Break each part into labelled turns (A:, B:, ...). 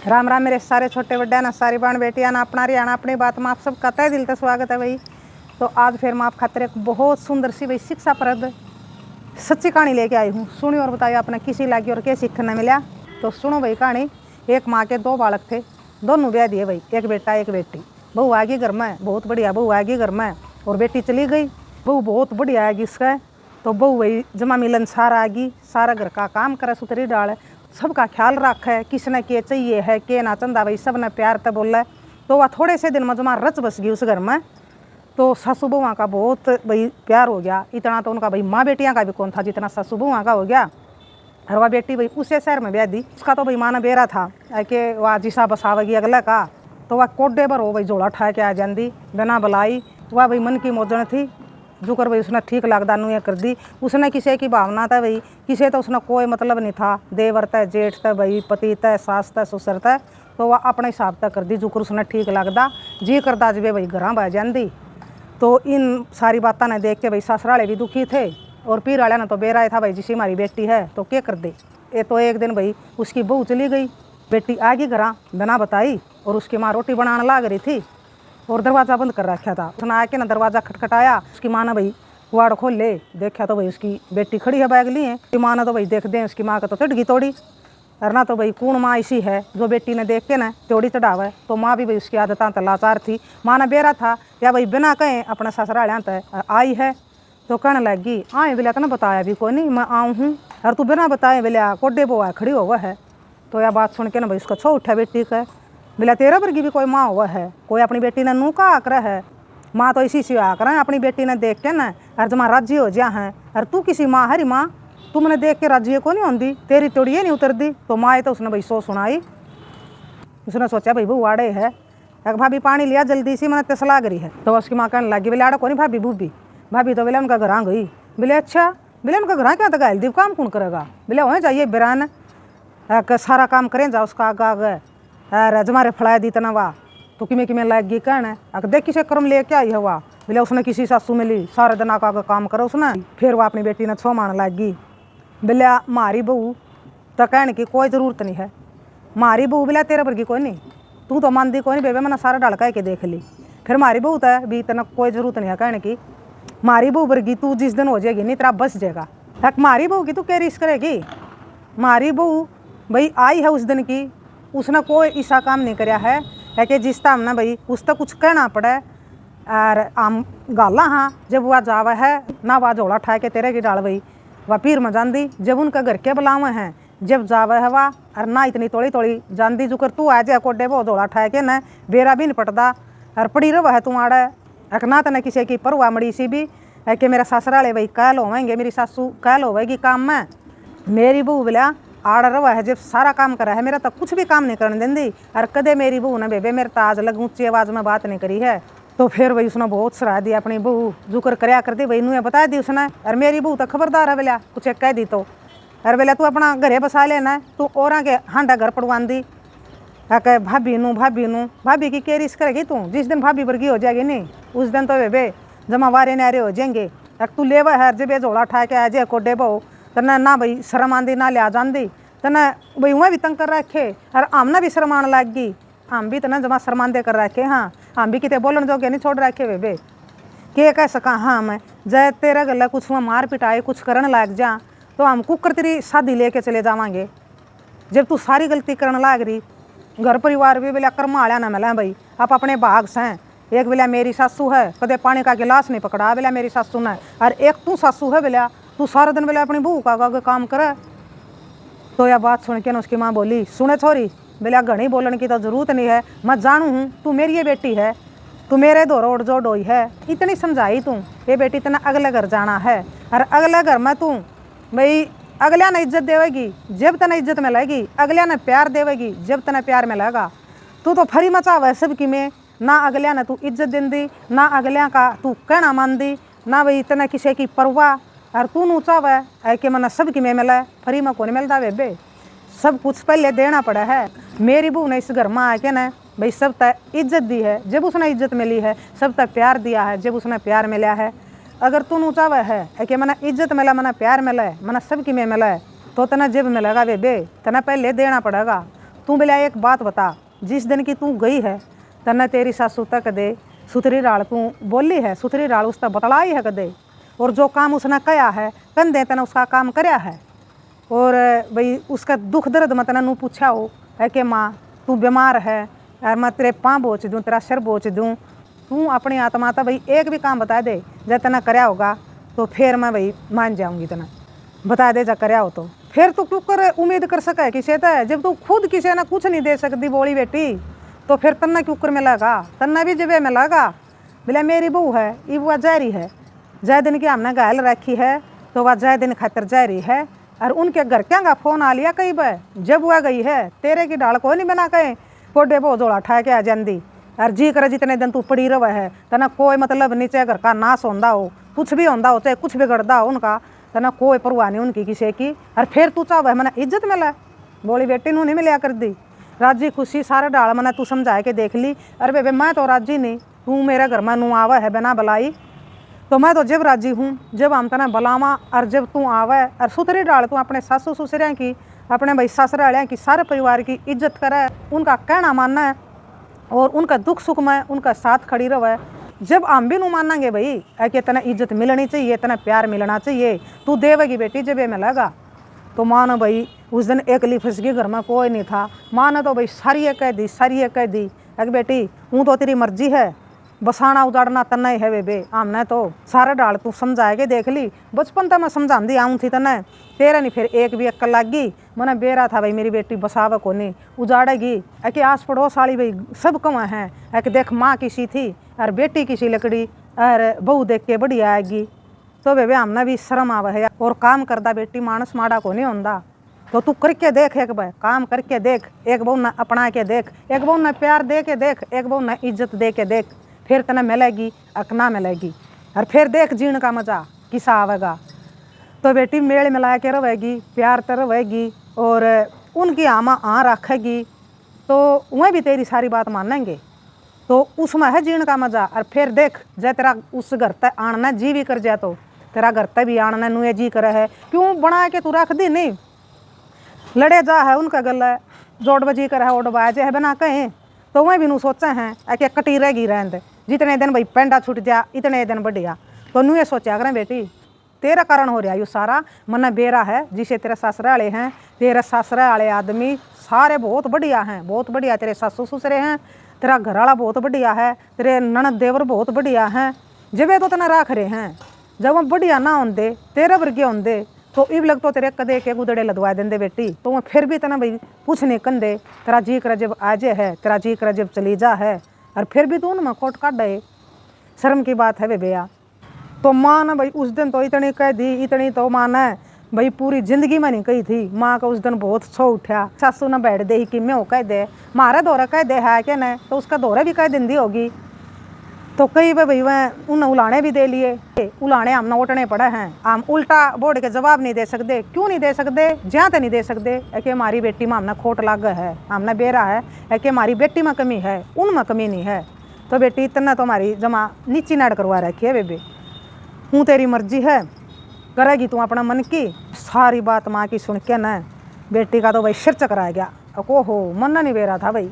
A: राम राम मेरे सारे छोटे बड्डे ना सारी बाण बेटियां ना अपना हरियाणा अपनी बात में आप सब का तहे दिल से स्वागत है भाई। तो आज फिर मैं आप खातिर एक बहुत सुंदर सी भाई शिक्षाप्रद सच्ची कहानी लेके आई हूँ। सुनी और बताइए आपने किसी लागी और क्या सीखने मिला। तो सुनो भाई कहानी। एक माँ के दो बालक थे, दोनों ब्याह दिए भाई, एक बेटा एक बेटी। बहू आ गई घर में, बहुत बढ़िया बहू आ गई घर में और बेटी चली गई। बहू बहुत बढ़िया आएगी इसका, तो बहू वही जमा मिलनसार आ गई, सारा घर का काम करे, सुथरी डाले, सबका ख्याल रखे, किसने के चाहिए है के ना चंदा भाई सब ने प्यार तो बोला। तो वह थोड़े से दिन में जमा रच बस गई उस घर में। तो सासू बहुआ का बहुत भाई प्यार हो गया। इतना तो उनका भाई माँ बेटियाँ का भी कौन था जितना सासू बहुआ का हो गया। और वह बेटी भाई उसे शहर में ब्याह दी। उसका तो भाई माना बेरा था कि वह जिसा बसावेगी अगला का, तो वह कोडे पर हो भाई जोड़ा ठा के आ जाती बिना बुलाई। वह भाई मन की मोजन थी जो कर भाई उसने ठीक लगदा नुए कर दी। उसने किसी की भावना था भाई, किसी तो उसने कोई मतलब नहीं था, देवर तय जेठ तय भाई पति तय सास तय ससुर तय, तो वह अपने हिसाब तक कर दी जो कर उसने ठीक लगदा जी करदा जब भाई घर बह जाती। तो इन सारी बातों ने देख के भाई ससुराले भी दुखी थे और पीर वाले ने तो बेराया था भाई जिसी हमारी बेटी है तो क्या कर दे। ये तो एक दिन भाई उसकी बहू चली गई, बेटी आ गई घर बिना बताई और उसकी माँ रोटी बनाने लाग रही थी और दरवाज़ा बंद कर रखा था। उसने आके ना दरवाज़ा खटखटाया, उसकी माँ ने भाई वाड़ खोल ले, देखा तो भाई उसकी बेटी खड़ी है बैग लिए। उसकी माँ ने तो भाई देख दें उसकी माँ का तो चढ़ गई तोड़ी। और ना तो भाई कौन माँ ऐसी है जो बेटी ने देख के ना तोड़ी चढ़ावे। तो माँ भी भाई उसकी आदतें तो लाचार थी। माँ ने बेरा था या भाई बिना कहें अपने ससुरालियाँ तक आई है। तो कहने लगी आए बोलिया तो ना बताया भी कोई नहीं मैं आऊँ हूँ, और तू बिना बताए बोलिया कोडे बोआ खड़ी हुआ है। तो यह बात सुन के ना भाई उसका छो उठा बेटी का, बोला तेरा वर्गी भी कोई माँ हुआ है, कोई अपनी बेटी ने नू का आकर है। माँ तो इसी से आकर है अपनी बेटी ने देख के ना और जमा राज्य हो जा है। और तू किसी माँ हरी माँ तुमने देख के राज्य को नहीं होती, तेरी तोड़िए नहीं उतर दी। तो माँ तो उसने भाई सो सुनाई। उसने सोचा भाई बू वाड़े है, एक भाभी पानी लिया जल्दी सी मैंने तसला करी है। तो उसकी माँ कहने लगी बोले आड़ा को नहीं भाभी बूबी, भाभी तो बोले उनका घर गई। बोले अच्छा, बोले उनका घर क्या तक गायल दी काम कौन करेगा। बोले वहीं जाइए बिरान सारा काम करें जा उसका आगे आगे अरे जमारे फड़ाया दी तना तो किमें किमें लाग गई कहने अगर देख किसे क्रम ले क्या आई हवा। बोले उसने किसी सासू मिली सारे दिन आगे काम करो उसने। फिर वो अपनी बेटी ने छो मान लाग गई। बोले मारी बहू तो कहने की कोई ज़रूरत नहीं है, मारी बहू बोला तेरे वर्गी कोई नहीं, तू तो मानती कोई नहीं बेबे मैंने सारा ढड़का के देख ली। फिर मारी बहू तो भी इतना कोई ज़रूरत नहीं है कहने की, मारी बहू वर्गी तू जिस दिन हो जाएगी नहीं तेरा बस जाएगा। एक मारी बहू की तू क्या रिस्क करेगी। मारी बहू भाई आई है उस दिन की, उसने कोई ऐसा काम नहीं कराया है कि जिस टाइम ना भाई उस तक कुछ कहना पड़े। और आम गाला हाँ जब वह जावा है ना वह झोला ठा के तेरे की डाल भाई वह पीर में जाती जब उनका घर के बुलावे हैं जब जावा है वह और ना इतनी तोड़ी तोड़ी जानती जो कर तू आ जाए कोडे वो झोला ठा के ना बेरा भी नहीं पटदा और पड़ी रहा है तू आड़े एक ना तो किसी की परवा मड़ी सी भी है कि मेरा ससुराले भाई कहल होवेंगे मेरी सासू कहल होवेगी काम में। मेरी बहू बोलिया आड़ रवा है जब सारा काम करा है मेरा तो कुछ भी काम नहीं करने देंदी और कदे मेरी बहू ने बेबे मेरे तो आज लग ऊँची आवाज़ में बात नहीं करी है। तो फिर भाई उसने बहुत सराह दी अपनी बहू जुकर करया कर दी भाई नूँ बता दी उसने। और मेरी बहू तो खबरदार है बोलिया कुछ कह दी तो और बोलिया तू अपना घरे बसा लेना तू और के हांडा घर पड़वान दी कह भाभी नू भाभी की क्या रिस्क करेगी तू, जिस दिन भाभी वर्गी हो जाएगी नहीं उस दिन तो बेबे जमा वारे नारे हो जाएंगे। तू लेवा है जब ये झोला ठा के आ जाए कोडे बहू तना ना भाई शर्म आंदी ना लिया जाती तना भाई वह भी तंग कर रखे और आमना भी शर्म आने लग गई। हम भी तना जमा शर्मांदे कर रखे, हाँ हम भी कितने बोलन जोगे नहीं छोड़ रखे बेबे के कह सका। हाँ मैं जय तेरा गला कुछ वहाँ मार पिटाई कुछ करने लग जा तो हम कुकर तेरी शादी लेके चले जावांगे। जब तू सारी गलती करने लग रही घर परिवार भी बोलिया कर्मा आया ना मिला भाई आप अपने भाग से हैं। एक बोलिया मेरी सासू है कदे पानी का गिलास नहीं पकड़ा बोलिया मेरी सासू ने, और एक तू सासू है बोलिया तू सारा दिन बोले अपनी बहू का काम करे। तो यह बात सुन के ना उसकी माँ बोली सुने छोरी बोलिया घनी बोलने की तो जरूरत नहीं है, मैं जानू हूँ तू मेरी ये बेटी है, तू मेरे दौर उड़ जो डोई है इतनी समझाई तू ये बेटी इतना अगले घर जाना है और अगले घर में तू भाई अगलिया ने इज्जत देवेगी जब तना इज्जत मिलेगी, अगलिया ने प्यार देवेगी जब तना प्यार मिलेगा। तू तो फरी मचावे सबकी में ना अगलिया ने तू इज्जत देंदी ना अगलिया का तू कहना मान दी ना भाई इतना किसी की परवाह और तू नू चावे है कि मना सबकी में मिला फ्री में कौन मिलता बेबे, सब कुछ पहले देना पड़ा है। मेरी बहू ने इस घर में आके ना भाई सब तक इज्जत दी है जब उसने इज्जत मिली है, सब तक प्यार दिया है जब उसने प्यार मिला है। अगर तू नू चावे है कि मना इज्जत मिला मना प्यार मिला है मना सबकी में मिला है तो तना जब मिलेगा बेबे तना पहले देना पड़ेगा। तू बोला एक बात बता, जिस दिन की तू गई है तन्ने तेरी सासू तक कदे सुथरी राल तू बोली है, सुथरी राल उसका बतलाई है कदे, और जो काम उसने कया है कंधे तने उसका काम करया है, और भाई उसका दुख दर्द मैं तने नू पूछा हो है कि माँ तू बीमार है यार, मैं तेरे पाँव बोच दूँ, तेरा सिर बोच दूँ, तू अपनी आत्मा तो भाई एक भी काम बता दे जब तना करया होगा तो फिर मैं भाई मान जाऊँगी, तना बता दे जब करया हो तो फिर तू क्यों कर उम्मीद कर सके किसी से, जब तू खुद किसी ने कुछ नहीं दे सकती बोली बेटी, तो फिर तन्ना क्यों कर मिलेगा, तन्ना भी जब मिलेगा। बोले मेरी बहू है ये वह जारी है, जय दिन की हमने घायल रखी है तो वह जय दिन खातर जारी है, और उनके घर क्या का फोन आ लिया कई बार, जब वह गई है तेरे की डाल को नहीं बना कहे कोडे बो जोड़ा ठा के आ जाती, और जी करे जितने दिन तू पड़ी रह है तना कोई मतलब नीचे घर का नाश होंदा हो, कुछ भी होंदा हो, चाहे कुछ बिगड़दा हो उनका, तना कोई परवाह नहीं उनकी किसी की, और फिर तू चाहे मैंने इज्जत मिला बोली बेटी नू नहीं मिलिया कर दी, राजी खुशी सारे डाल मैंने तू समझा के देख ली, अरे बेबे मैं तो राजी नहीं, तू मेरे घर में नू आवा है बिना बुलाई, तो मैं तो जब राजी हूँ जब हम तना बुलावा, और जब तू आवे और सुथरी डाल तू अपने सासू ससुरिया की, अपने भाई ससुरालिया की, सारे परिवार की इज्जत करे, उनका कहना मानना है, और उनका दुख सुख में उनका साथ खड़ी रहे। जब हम भी नू मानेंगे भाई कि तना इज्जत मिलनी चाहिए, तना प्यार मिलना चाहिए, तू देवेगी बेटी जब ये मिलेगा, तो मानो भाई उस दिन एक लिफस के घर में कोई नहीं था, मानो तो भाई सारी कह दी, सारी कह दी अरे बेटी हूँ तो तेरी मर्जी है, बसाना उजाड़ना तन्ना ही है बेबे, हमने तो सारे डाल तू समझा के देख ली, बचपन तक मैं समझाती आऊँ थी तन्ने, तेरा नहीं फिर एक भी अक्ल लग गई, मैंने बेरा था भाई मेरी बेटी बसावे को नहीं उजाड़ेगी, कि आस पड़ोस वाली भाई सब कम हैं, कि देख माँ किसी थी और बेटी किसी लकड़ी और बहू देख के बढ़िया आएगी, तो बेबे हमने भी शर्म आवे है, और काम करदा बेटी मानस माड़ा को नहीं होंदा, तो तू करके देख, एक बार काम करके देख, एक बहू ने अपना के देख, एक बहू ने प्यार दे के देख, एक बहू ने इज्जत दे के देख, फिर तने मिलेगी अकना मिलेगी, और फिर देख जीण का मजा किसा आवेगा, तो बेटी मेल मिला के रहेगी, प्यार तो रहेगी, और उनकी आमा आ रखेगी, तो वह भी तेरी सारी बात मानेंगे, तो उसमें है जीण का मजा। और फिर देख जय तेरा उस घर तक आना जी भी कर जाए, तो तेरा घर तक भी आना नुए जी करे है, क्यों बना के तू रख दी नहीं, लड़े जा है उनका गला जोड़ बजी कर है ओड बाजे है बना कहें, तो वह भी नू सोचा है कि कटी रहेगी रहन, जितने दिन भाई पेंडा छूट जा इतने दिन बढ़िया, तो नू ये सोचा करें बेटी तेरा कारण हो रहा यू सारा, मना बेरा है जिसे तेरे ससुरे वाले हैं, तेरे ससुरे वाले आदमी सारे बहुत बढ़िया हैं, बहुत बढ़िया, तेरे सासू ससुरे हैं, तेरा घर वाला बहुत बढ़िया है, तेरे ननद देवर बहुत बढ़िया हैं, जब ये तो तना राख रहे हैं, जब वह बढ़िया ना होंगे तेरे वर्गे होंगे तो इब लग तो तेरे कदे के गुदड़े लदवा देंगे बेटी, तो वह फिर भी तना भाई कुछ नहीं कंदे, तेरा जी कर जब आजे है, तेरा जी कर जब चली जा है, और फिर भी तू उनमें कोट काट दे, शर्म की बात है बेबेया। तो माँ ने भाई उस दिन तो इतनी कह दी, इतनी तो माँ ने भाई पूरी जिंदगी में नहीं कही थी, माँ का उस दिन बहुत छो उठा, सासू ने बैठ दे कि मैं वो कह दे मारे दौरा कह दे है क्या नहीं, तो उसका दौरा भी कह दिंदी होगी, तो कई भाई वह उन्हें उलाने भी दे लिए, उलाने हमने उठने पड़े हैं, हम उल्टा बोर्ड के जवाब नहीं दे सकते, क्यों नहीं दे सकते, जहाँ तो नहीं दे सकते कि हमारी बेटी में हमने खोट लाग है, हमने बेरा है कि हमारी बेटी में कमी है, उनमें कमी नहीं है, तो बेटी इतना तो हमारी जमा नीची नाड़ करवा रखी है बेबे, हूँ तेरी मर्जी है करेगी तू अपना मन की। सारी बात माँ की सुन के न बेटी का तो भाई सिर चकरा गया, ओहो मन नहीं बेरा था भाई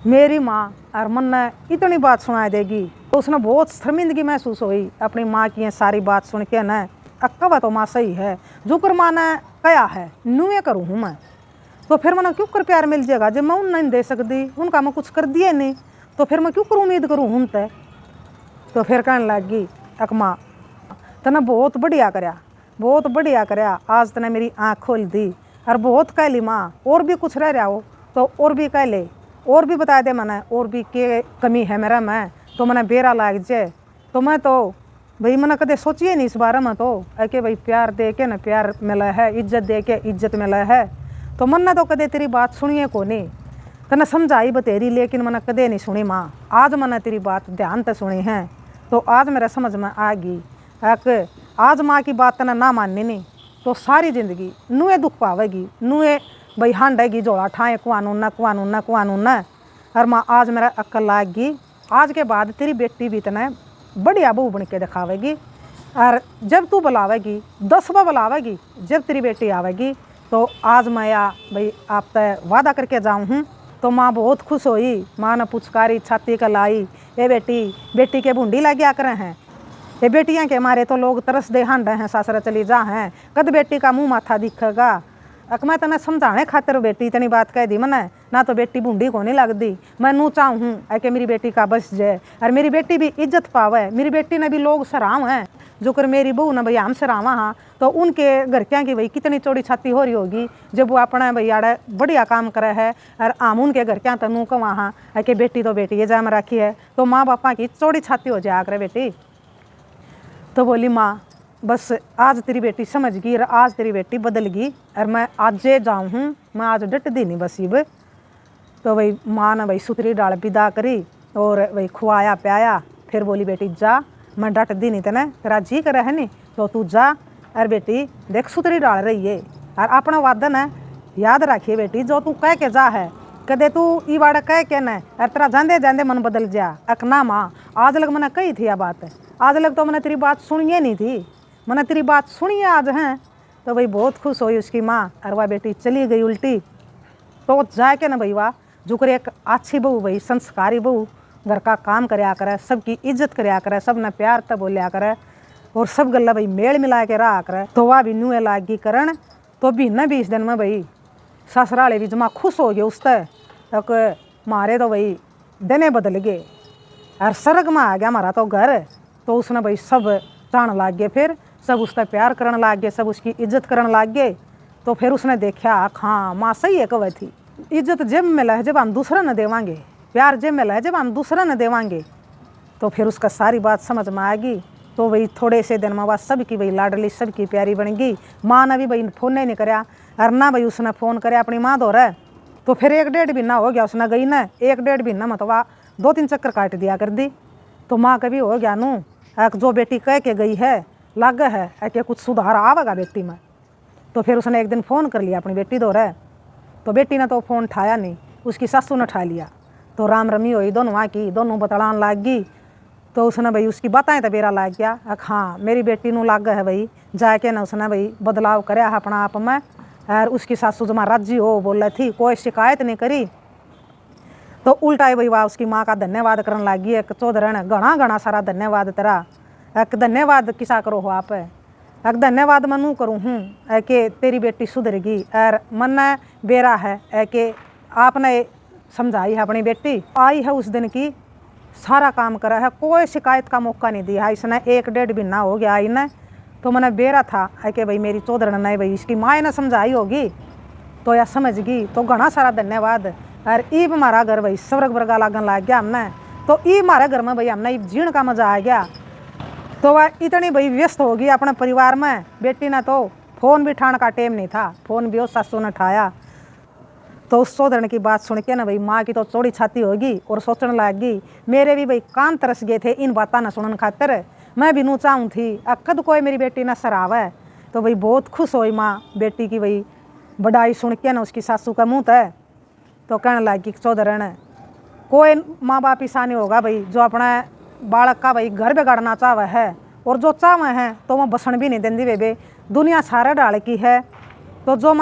A: मेरी माँ और मन ने इतनी बात सुना देगी, तो उसने बहुत शर्मिंदगी महसूस हुई अपनी माँ की सारी बात सुन के न, अक्का तो माँ सही है, जो कर माँ ने कया है नुए करूँ हूँ मैं, तो फिर मैंने क्यों कर प्यार मिल जाएगा, जब मैं उन नहीं दे सकती उनका मैं कुछ कर दिए नहीं, तो फिर मैं क्यों कर उम्मीद करूँ हूँ तय, तो फिर कहने लगी अक माँ तने बहुत बढ़िया करया, बहुत बढ़िया करया, आज तने मेरी आँख खोल दी, और बहुत कह ली माँ, और भी कुछ रह रहा हो तो और भी कह ले, और भी बता दे मैंने और भी के कमी है मेरा में, तो मैंने बेरा लाग जाए, तो मैं तो भाई मैंने कदे सोचिए नहीं इस बारे में, तो कि भाई प्यार दे के ना प्यार मिला है, इज्जत दे के इज्जत मिला है, तो मन ने तो कदे तेरी बात सुनिए को नहीं, तने समझाई बतेरी लेकिन मैंने कदे नहीं सुनी माँ, आज मैंने तेरी बात ध्यान से सुनी है, तो आज मेरा समझ में आ गई आज माँ की बात तने ना माननी नहीं, तो सारी जिंदगी नुए दुख पावेगी, नुए भाई हांडेगी जोड़ा ठाए कुआनून न, और माँ आज मेरा अक्ल लाग गई, आज के बाद तेरी बेटी भी इतना बढ़िया बहू बन के दिखावेगी, और जब तू बुलावेगी 10 बार बुलावेगी, जब तेरी बेटी आवेगी, तो आज मैं या भाई आप तय वादा करके जाऊँ हूँ तो माँ बहुत खुश हुई। माँ ने पुचकारी छाती का लाई, ए बेटी, बेटी के बूंदी ला गया करे हैं, ये बेटियां के मारे तो लोग तरस दे हांडे हैं, सासरा चली जा हैं, कद बेटी का मुंह माथा दिखेगा। अक मैं तने समझाने खातिर बेटी इतनी बात कह दी मने, ना तो बेटी बूंदी को नहीं लगती। मैं नू चाहूँ हूँ कि मेरी बेटी का बस जाए और मेरी बेटी भी इज्जत पावे। मेरी बेटी ने भी लोग सराव हैं, जो कर मेरी बहू ने भाई हम सरावा हाँ, तो उनके घर क्या की भाई कितनी चौड़ी छाती हो रही होगी जब वो अपना भाई आड़े बढ़िया काम करे है। और आम उनके घर क्या तनू को वहाँ है कि बेटी तो बेटी ये जाम रखी है, तो माँ बापा की चौड़ी छाती हो जाया करे बेटी। तो बोली माँ बस आज तेरी बेटी समझ गई और आज तेरी बेटी बदल गई और मैं आज जाऊँ हूँ, मैं आज डट दी नहीं बस इब। तो भाई माँ ने भाई सुतरी डाल विदा करी और भाई खुआया प्याया। फिर बोली बेटी जा, मैं डट दी नहीं तेने, तेरा जी करे है नहीं तो तू जा। और बेटी देख सुतरी डाल रही है और अपना वादन है याद रखिए बेटी, जो तू कह के जा है कदे तू ई वाड़ा कह के न और तेरा जांदे जांदे मन बदल जा। अकना माँ आज लग मैंने कही थी यह बात, आज लग तो मैंने तेरी बात सुनिए नहीं थी, मैंने तेरी बात सुनिए आज हैं। तो भाई बहुत खुश हुई उसकी माँ और वह बेटी चली गई उल्टी। तो जाके ना भाई वाह जुकर एक अच्छी बहू, भाई संस्कारी बहू, घर का काम करया करे, सबकी इज्जत करया करे, सब ने प्यार तब बोलिया करे और सब गल्ला भाई मेल मिला के रहा करे। तो वह भी न्यू लागी करण। तो भी न 20 दिन में भाई ससुराले भी जमा खुश हो गए उससे, तक मारे तो भाई दिने बदल गए और स्वर्ग में आ गया हमारा तो घर। तो उसने भाई सब जान लाग गए, फिर सब उसका प्यार करने लाग गए, सब उसकी इज्जत करने लाग गए। तो फिर उसने देखा हाँ माँ सही है कवे थी, इज्जत जब मिला है जब हम दूसरा न देवांगे, प्यार जब मिला है जब हम दूसरा न देवांगे। तो फिर उसका सारी बात समझ में आ गई। तो भाई थोड़े से दिन में बाद सबकी भाई लाडली सबकी प्यारी बन गई। माँ ने भी भाई फ़ोन नहीं कराया और ना भाई उसने फ़ोन कराया अपनी माँ दो रहा। तो फिर 1-1.5 महीना हो गया उसने गई ना, 1-1.5 महीना मतलब 2-3 चक्कर काट दिया कर दी। तो माँ कभी हो गया नू जो बेटी कह के गई है लग है कि कुछ सुधार आवेगा बेटी में। तो फिर उसने एक दिन फ़ोन कर लिया अपनी बेटी दो रहा। तो बेटी ने तो फ़ोन उठाया नहीं, उसकी सासू ने उठा लिया। तो राम रमी हुई दोनों वहाँ की, दोनों बतलान लाग गई। तो उसने भाई उसकी बताएं तो बेरा लाग गया, हाँ मेरी बेटी नू लाग है भाई, जाके ना उसने भाई बदलाव कराया अपना आप में। और उसकी सासू जमा राजी हो बोल थी, कोई शिकायत नहीं करी। तो उल्टा भाई वाह उसकी माँ का धन्यवाद करने लगी। एक चौधरण घना घना सारा धन्यवाद तेरा, एक धन्यवाद किसा करो हो आप, एक धन्यवाद मनू करूँ हूँ कि तेरी बेटी सुधरेगी और मन बेरा है कि आपने समझाई है अपनी बेटी आई है उस दिन की, सारा काम करा है, कोई शिकायत का मौका नहीं दिया है इसने। 1-1.5 महीना हो गया आई ने। तो मैंने बेरा था कि भाई मेरी चौधरण ने भाई इसकी माँ ने समझाई होगी तो या समझ गई। तो घना सारा धन्यवाद। और ईब हमारा घर भाई स्वर्ग वर्गा लागन लग गया हमने। तो ईब हमारे घर में भाई हमने ईब जीण का मजा आ गया। तो वह इतनी भाई व्यस्त होगी अपने परिवार में, बेटी ने तो फ़ोन भी उठाने का टाइम नहीं था, फ़ोन भी उस सासू ने उठाया। तो उस चौधरण की बात सुन के ना भाई माँ की तो चौड़ी छाती होगी और सोचने लग गई, मेरे भी भाई कान तरस गए थे इन बातों न सुनने खातर, मैं भी नू चाहूँ थी कद कोई मेरी बेटी न सरावे। तो भाई बहुत खुश हुई माँ बेटी की भाई बड़ाई सुन के ना उसकी सासू का मुँह है। तो कहने लगी चौधरण कोई माँ बाप ऐसा नहीं होगा भाई जो अपना बालक का भाई घर बिगाड़ना चाहे है, और जो चाहे हैं तो वह बसन भी नहीं देंदी बेबे, दुनिया सारे डाल की है। तो जो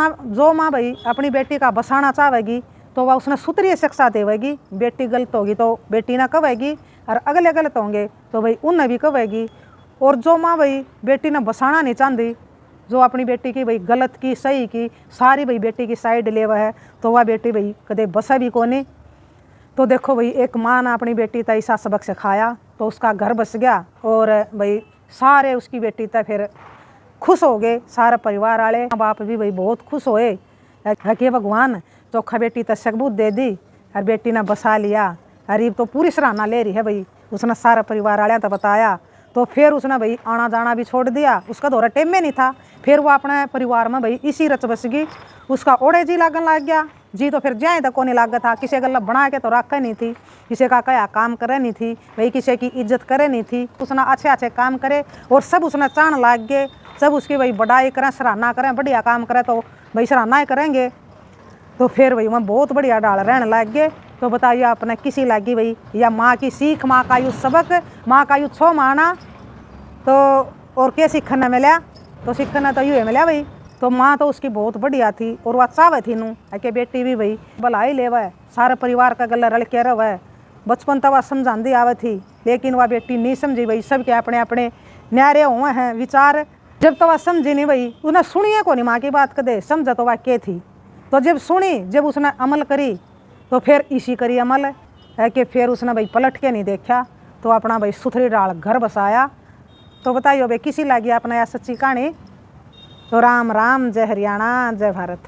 A: माँ भाई अपनी बेटी का बसाना चाहेगी तो वह उसने सुतरी शिक्षा देवेगी, बेटी गलत होगी तो बेटी ना कहेगी और अगले गलत होंगे तो भाई उन्हें भी कहेगी। और जो माँ भाई बेटी ने बसाना नहीं चाहती, जो अपनी बेटी की भाई गलत की सही की सारी भाई बेटी की साइड ले है, तो वह बेटी भाई कदे बसा भी कोनी। तो देखो भाई एक माँ ने अपनी बेटी तक ऐसा सबक सिखाया तो उसका घर बस गया और भाई सारे उसकी बेटी तक फिर खुश हो गए, सारा परिवार वाले माँ बाप भी भाई बहुत खुश होए कि भगवान चोखा बेटी तक सबूत दे दी और बेटी ने बसा लिया। अरीब तो पूरी सराहना ले रही है भाई, उसने सारा परिवार वाले तो बताया। तो फिर उसने भाई आना जाना भी छोड़ दिया, उसका दौरा टेम में नहीं था। फिर वो अपने परिवार में भाई इसी रच बस गई, उसका ओढ़े जी लागन लग गया जी। तो फिर जाए तक को नहीं लागा था, किसी गल्ला बना के तो रखा नहीं थी, किसी का कया काम करे नहीं थी भाई, किसी की इज्जत करे नहीं थी। उसने अच्छे अच्छे काम करे और सब उसने चाण लाग गए, सब उसकी भाई बड़ाई करें सराहना करें, बढ़िया काम करे तो भाई सराहना ही करेंगे। तो फिर भाई वहाँ बहुत बढ़िया डाल रहने लग गए। तो बताइए आपने किसी लगी भाई या माँ की सीख, माँ का यू सबक, माँ का यू छो माना। तो और क्या सीखने मिला, तो सीखने तो यूँ मिला भाई तो माँ तो उसकी बहुत बढ़िया थी और वह चावे थी नू कि बेटी भी भाई भलाई लेवे, सारे परिवार का गला रल के रहे। बचपन तो वह समझाती आवे थी, लेकिन वह बेटी नहीं समझी भाई, सबके अपने अपने न्यारे हुए हैं विचार। जब तो वह समझी नहीं भाई, उसने सुनिए को नहीं माँ की बात कदे, समझा तो वह क्या थी। तो जब सुनी, जब उसने अमल करी, तो फिर इसी करी अमल है कि फिर उसने भाई पलट के नहीं देखा, तो अपना भाई सुथरी डाल घर बसाया। तो बताइए भाई किसी लगी अपना यह सच्ची कहानी। तो राम राम, जय हरियाणा, जय भारत।